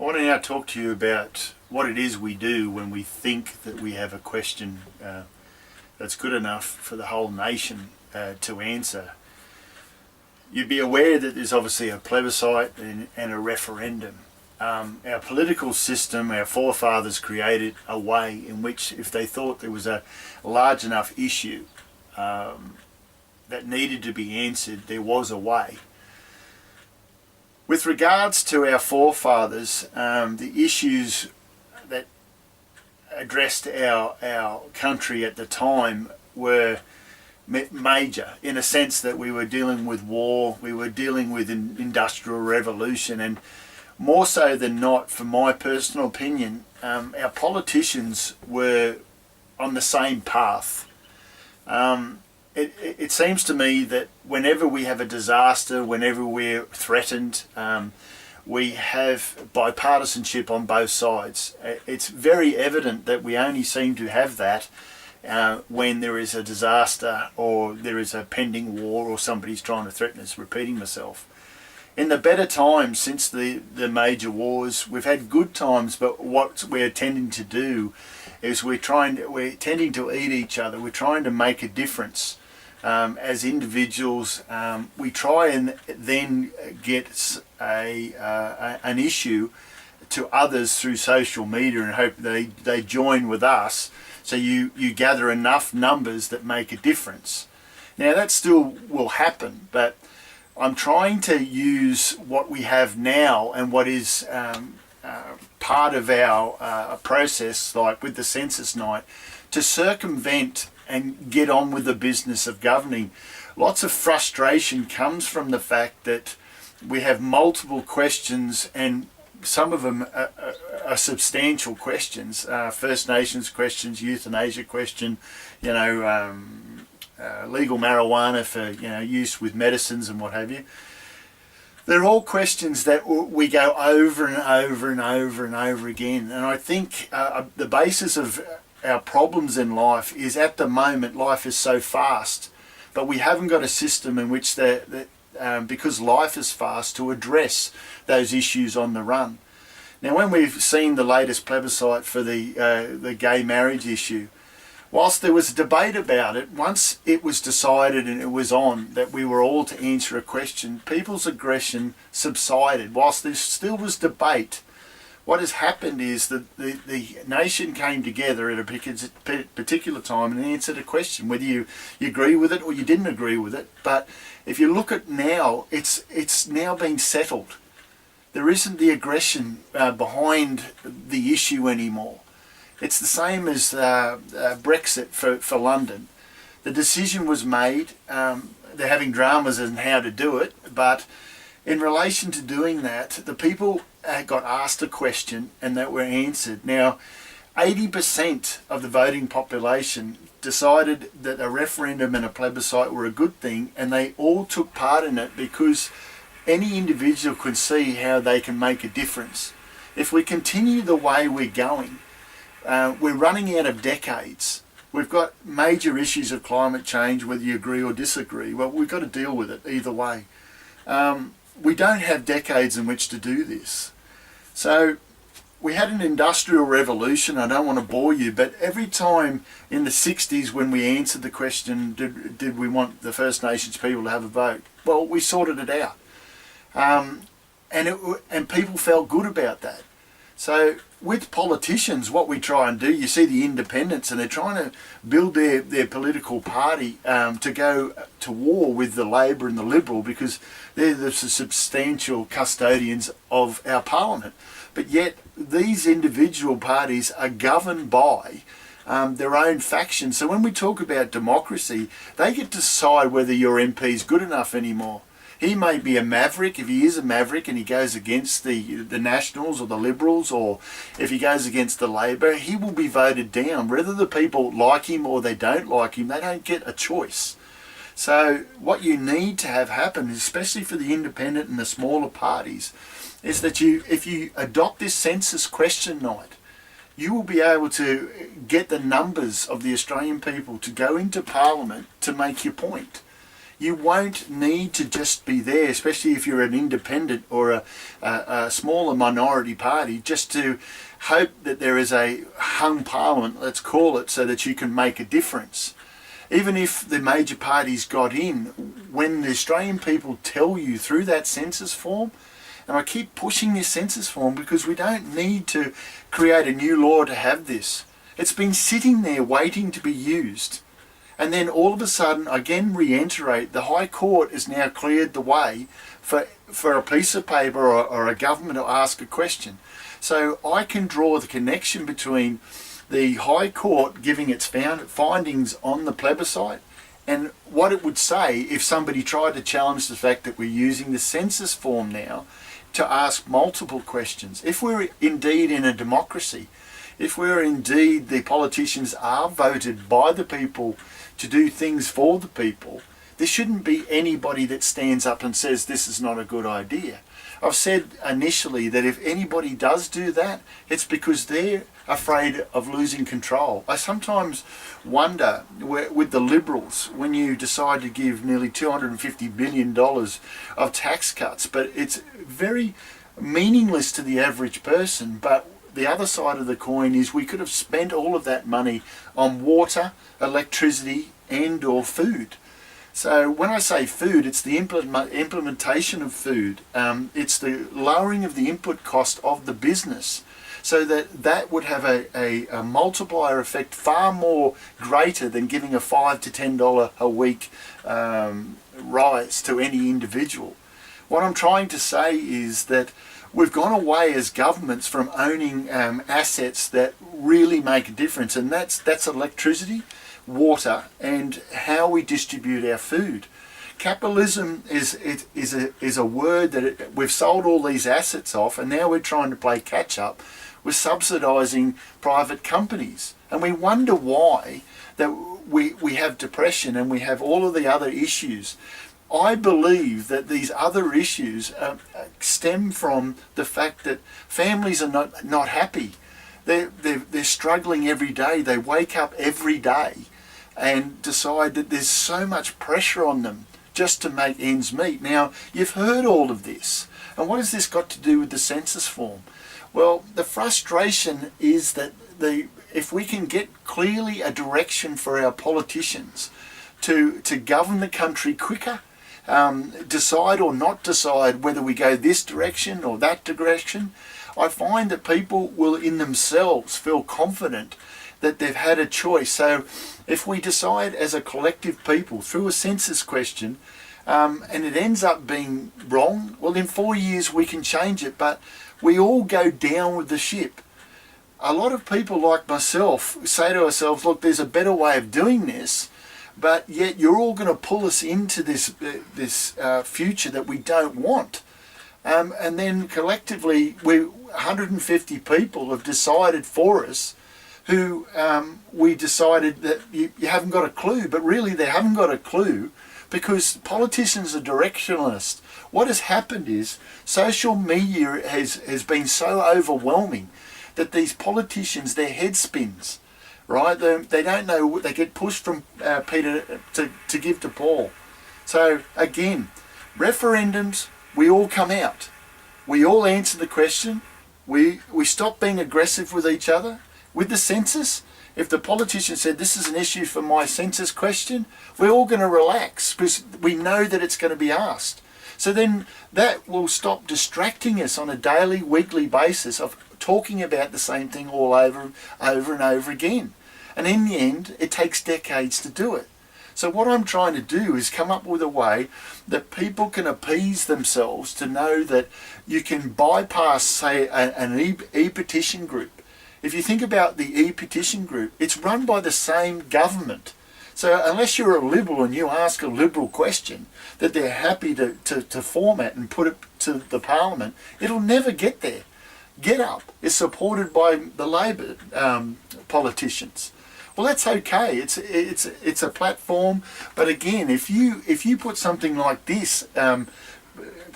I want to now talk to you about what it is we do when we think that we have a question that's good enough for the whole nation to answer. You'd be aware that there's obviously a plebiscite and a referendum. Our political system, our forefathers created a way in which if they thought there was a large enough issue that needed to be answered, there was a way. With regards to our forefathers, the issues that addressed our country at the time were major, in a sense that we were dealing with war, we were dealing with an industrial revolution, and more so than not, for my personal opinion, our politicians were on the same path. It seems to me that whenever we have a disaster, whenever we're threatened, we have bipartisanship on both sides. It's very evident that we only seem to have that when there is a disaster or there is a pending war or somebody's trying to threaten us, repeating myself. In the better times since the major wars, we've had good times, but what we're tending to do is we're tending to eat each other. We're trying to make a difference. As individuals, we try and then get an issue to others through social media and hope they join with us, so you gather enough numbers that make a difference. Now that still will happen, but I'm trying to use what we have now and what is part of our process, like with the census night, to circumvent and get on with the business of governing. Lots of frustration comes from the fact that we have multiple questions, and some of them are substantial questions. First Nations questions, euthanasia question, legal marijuana for use with medicines and what have you. They're all questions that we go over and over and over and over again. And I think the basis of our problems in life is, at the moment, life is so fast, but we haven't got a system in which because life is fast, to address those issues on the run. Now, when we've seen the latest plebiscite for the gay marriage issue, whilst there was a debate about it, once it was decided and it was on that we were all to answer a question, people's aggression subsided. Whilst there still was debate, what has happened is that the nation came together at a particular time and answered a question, whether you agree with it or you didn't agree with it. But if you look at now, it's now been settled. There isn't the aggression behind the issue anymore. It's the same as Brexit for London. The decision was made. They're having dramas on how to do it, but in relation to doing that, the people got asked a question and that were answered. Now, 80% of the voting population decided that a referendum and a plebiscite were a good thing, and they all took part in it because any individual could see how they can make a difference. If we continue the way we're going, we're running out of decades. We've got major issues of climate change, whether you agree or disagree. Well, we've got to deal with it either way. We don't have decades in which to do this. So we had an industrial revolution. I don't want to bore you, but every time in the 60s when we answered the question, did we want the First Nations people to have a vote? Well, we sorted it out. And people felt good about that. So with politicians, what we try and do, you see the independents, and they're trying to build their political party to go to war with the Labor and the Liberal, because they're the substantial custodians of our parliament. But yet these individual parties are governed by their own faction. So when we talk about democracy, they get to decide whether your MP is good enough anymore. He may be a maverick. If he is a maverick and he goes against the Nationals or the Liberals, or if he goes against the Labor, he will be voted down. Whether the people like him or they don't like him, they don't get a choice. So what you need to have happen, especially for the independent and the smaller parties, is that if you adopt this census question night, you will be able to get the numbers of the Australian people to go into Parliament to make your point. You won't need to just be there, especially if you're an independent or a smaller minority party, just to hope that there is a hung parliament, let's call it, so that you can make a difference. Even if the major parties got in, when the Australian people tell you through that census form, and I keep pushing this census form because we don't need to create a new law to have this. It's been sitting there waiting to be used. And then all of a sudden, again reiterate, the High Court has now cleared the way for a piece of paper or a government to ask a question. So I can draw the connection between the High Court giving its findings on the plebiscite and what it would say if somebody tried to challenge the fact that we're using the census form now to ask multiple questions. If we're indeed in a democracy, if we're indeed the politicians are voted by the people to do things for the people, there shouldn't be anybody that stands up and says this is not a good idea. I've said initially that if anybody does do that, it's because they're afraid of losing control. I sometimes wonder with the Liberals, when you decide to give nearly $250 billion of tax cuts, but it's very meaningless to the average person. But the other side of the coin is we could have spent all of that money on water, electricity and or food. So when I say food, it's the implementation of food. It's the lowering of the input cost of the business, so that would have a multiplier effect far more greater than giving a $5 to $10 a week rise to any individual. What I'm trying to say is that we've gone away as governments from owning assets that really make a difference, and that's electricity, water, and how we distribute our food. Capitalism is a word that we've sold all these assets off, and now we're trying to play catch up with subsidising private companies. And we wonder why that we have depression and we have all of the other issues. I believe that these other issues stem from the fact that families are not happy. They're struggling every day. They wake up every day and decide that there's so much pressure on them just to make ends meet. Now, you've heard all of this. And what has this got to do with the census form? Well, the frustration is that if we can get clearly a direction for our politicians to govern the country quicker, decide or not decide whether we go this direction or that direction, I find that people will in themselves feel confident that they've had a choice. So if we decide as a collective people through a census question and it ends up being wrong, well, in 4 years we can change it, but we all go down with the ship. A lot of people like myself say to ourselves, look, there's a better way of doing this, but yet you're all going to pull us into this future that we don't want. And then collectively, 150 people have decided for us who we decided that you haven't got a clue, but really they haven't got a clue because politicians are directionalists. What has happened is social media has been so overwhelming that these politicians, their head spins, right? They don't know, they get pushed from Peter to give to Paul. So again, referendums, we all come out. We all answer the question. We stop being aggressive with each other. With the census, if the politician said this is an issue for my census question, we're all going to relax because we know that it's going to be asked. So then that will stop distracting us on a daily, weekly basis of talking about the same thing all over and over again. And in the end, it takes decades to do it. So what I'm trying to do is come up with a way that people can appease themselves to know that you can bypass, say, an e-petition group. If you think about the e-petition group, it's run by the same government. So unless you're a Liberal and you ask a Liberal question that they're happy to format and put it to the Parliament, it'll never get there. Get Up is supported by the Labor politicians. Well, that's okay. It's a platform, but again, if you put something like this,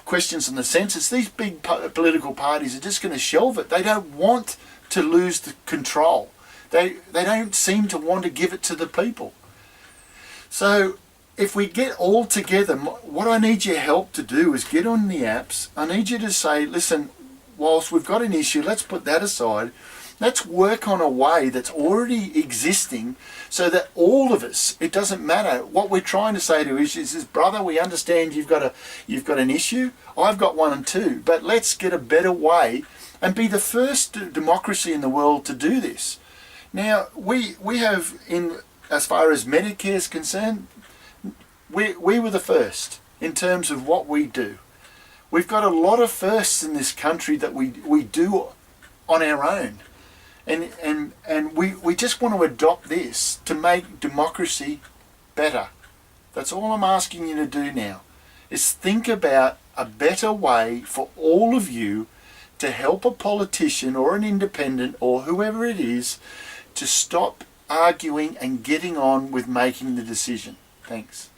questions on the census, these big political parties are just going to shelve it. They don't want to lose the control. They don't seem to want to give it to the people. So if we get all together, what I need your help to do is get on the apps. I need you to say, listen, whilst we've got an issue, let's put that aside. Let's work on a way that's already existing so that all of us, it doesn't matter. What we're trying to say to is brother, we understand you've got an issue. I've got one and two, but let's get a better way and be the first democracy in the world to do this. Now, we have, as far as Medicare is concerned, we were the first in terms of what we do. We've got a lot of firsts in this country that we do on our own. And we just want to adopt this to make democracy better. That's all I'm asking you to do now, is think about a better way for all of you to help a politician or an independent or whoever it is to stop arguing and getting on with making the decision. Thanks.